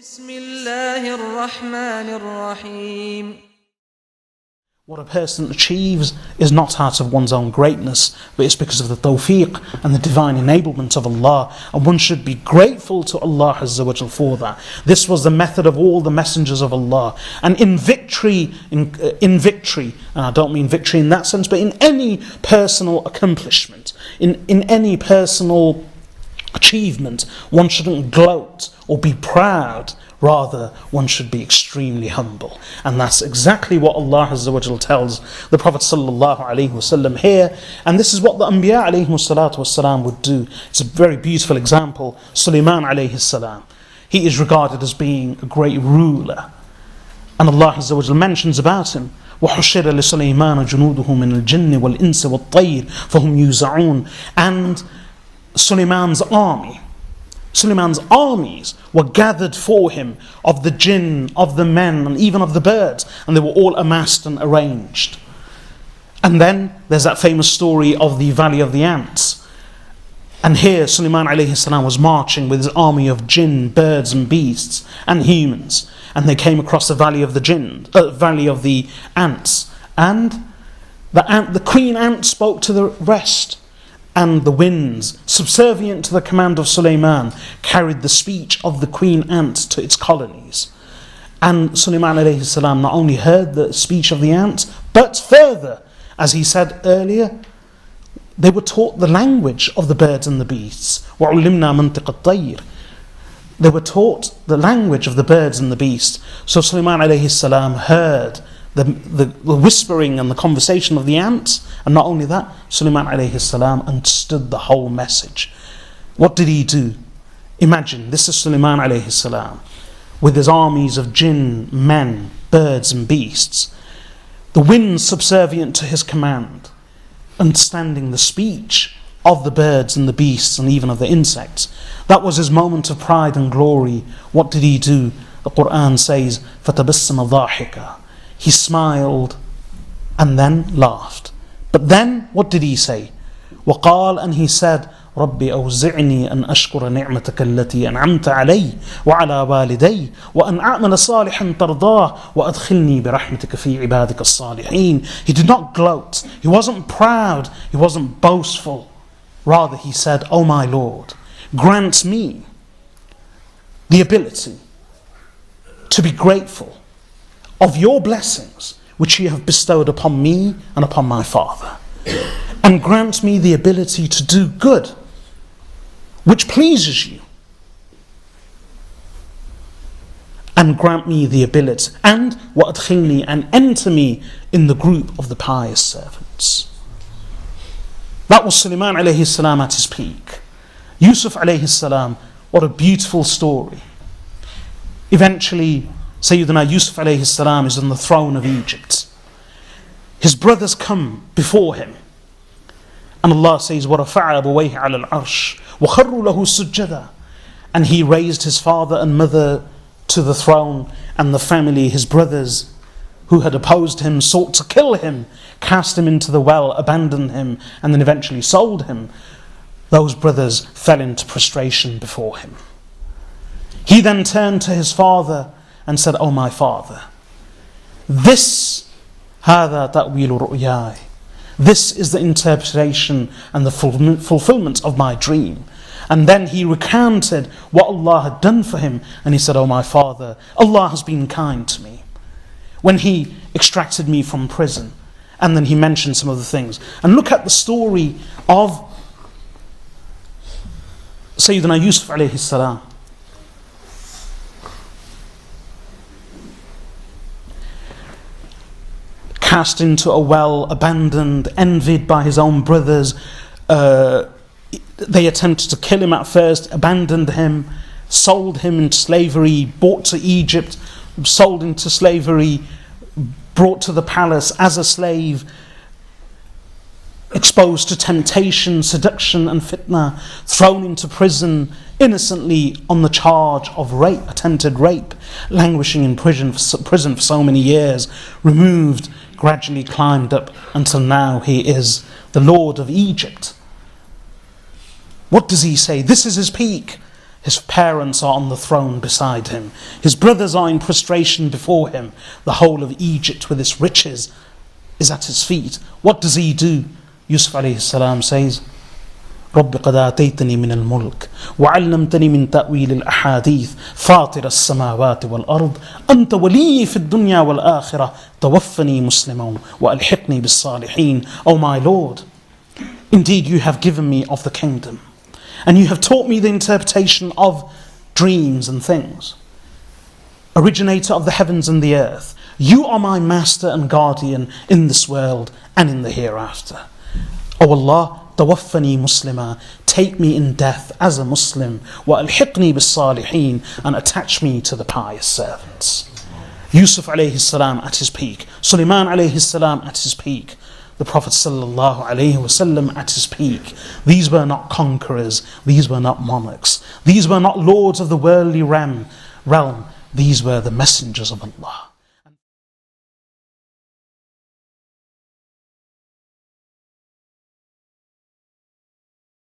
بسم الله الرحمن الرحيم. What a person achieves is not out of one's own greatness, but it's because of the tawfiq and the divine enablement of Allah, and one should be grateful to Allah Azza wa Jal for that. This was the method of all the messengers of Allah. And in victory, in victory, and I don't mean victory in that sense, but in any personal accomplishment, in any personal achievement, one shouldn't gloat or be proud. Rather, one should be extremely humble. And that's exactly what Allah Azza wa Jal tells the Prophet Sallallahu Alaihi Wasallam here. And this is what the Anbiya Alayhi Salatu Wasalam would do. It's a very beautiful example. Sulaiman Alayhi Salam. He is regarded as being a great ruler. And Allah Azza wa Jal mentions about him. وَحُشِرَ لِسُلَيْمَانَ جُنُودُهُ مِنَ الْجِنِّ وَالْإِنسِ وَالطَّيْرِ فَهُمْ يُوزَعُونَ. And Sulaiman's armies were gathered for him of the jinn, of the men, and even of the birds, and they were all amassed and arranged. And then there's that famous story of the Valley of the Ants. And here Sulaiman alayhi salam was marching with his army of jinn, birds and beasts and humans, and they came across the Valley of the Valley of the Ants. And the queen ant spoke to the rest. And the winds, subservient to the command of Sulaiman, carried the speech of the queen ant to its colonies. And Sulaiman alayhi salam not only heard the speech of the ants, but further, as he said earlier, they were taught the language of the birds and the beasts. وَعُلِّمْنَا مَنْطِقَ الطَّيْرِ. They were taught the language of the birds and the beasts. So Sulaiman alayhi salam heard the whispering and the conversation of the ants, and not only that, Sulaiman alayhi salam understood the whole message. What did he do? Imagine, this is Sulaiman alayhi salam with his armies of jinn, men, birds and beasts, the winds subservient to his command, understanding the speech of the birds and the beasts and even of the insects. That was his moment of pride and glory. What did he do? The Quran says, فَتَبَسَّمَ ضَاحِكًا. He smiled and then laughed. But then, what did he say? وَقَالَ, and he said, رَبِّ أَوْزِعْنِي أَنْ أَشْكُرَ نِعْمَتَكَ الَّتِي أَنْعَمْتَ عَلَيَّ وَعَلَى وَالِدَيَّ وَأَنْ أَعْمَلَ صَالِحًا تَرْضَاهُ وَأَدْخِلْنِي بِرَحْمَتِكَ فِي عِبَادِكَ الصَّالِحِينَ. He did not gloat. He wasn't proud. He wasn't boastful. Rather, he said, "O my Lord, grant me the ability to be grateful of your blessings which you have bestowed upon me and upon my father, and grant me the ability to do good which pleases you, and grant me the ability, and وَأَدْخِلْنِي, and enter me in the group of the pious servants." That was Sulaiman alayhi salam at his peak. Yusuf alayhi salam, what a beautiful story. Eventually Sayyidina Yusuf alayhi salam is on the throne of Egypt. His brothers come before him, and Allah says, وَرَفَعَ أَبَوَيْهِ عَلَى الْعَرْشِ وَخَرُّوا لَهُ سُجَّدًا. And he raised his father and mother to the throne, and the family, his brothers who had opposed him, sought to kill him, cast him into the well, abandoned him, and then eventually sold him. Those brothers fell into prostration before him. He then turned to his father and said, "O my father, this هذا تأويل رؤياي. This is the interpretation and the fulfillment of my dream." And then he recounted what Allah had done for him, and he said, "O my father, Allah has been kind to me when He extracted me from prison." And then he mentioned some other things. And look at the story of Sayyidina Yusuf alayhi salam. Cast into a well, abandoned, envied by his own brothers. They attempted to kill him at first, abandoned him, sold him into slavery, brought to Egypt, sold into slavery, brought to the palace as a slave, exposed to temptation, seduction and fitna, thrown into prison innocently on the charge of rape, attempted rape, languishing in prison for so many years, removed, gradually climbed up until now he is the Lord of Egypt. What does he say? This is his peak. His parents are on the throne beside him. His brothers are in prostration before him. The whole of Egypt with its riches is at his feet. What does he do? Yusuf alayhi salam says, رب قد آتيتني من الملك وعلمتني من تأويل الأحاديث فاطر السماوات والأرض أنت ولي في الدنيا والآخرة توفني مسلما وألحقني بالصالحين. O my Lord, indeed you have given me of the kingdom, and you have taught me the interpretation of dreams and things. Originator of the heavens and the earth, you are my master and guardian in this world and in the hereafter. O Allah, tawaffani muslima, take me in death as a Muslim, wa alhiqni bis salihin, and attach me to the pious servants. Yusuf alayhi salam at his peak, Sulaiman alayhi salam at his peak, the Prophet sallallahu alayhi wasallam at his peak. These were not conquerors, these were not monarchs, these were not lords of the worldly realm, these were the messengers of Allah.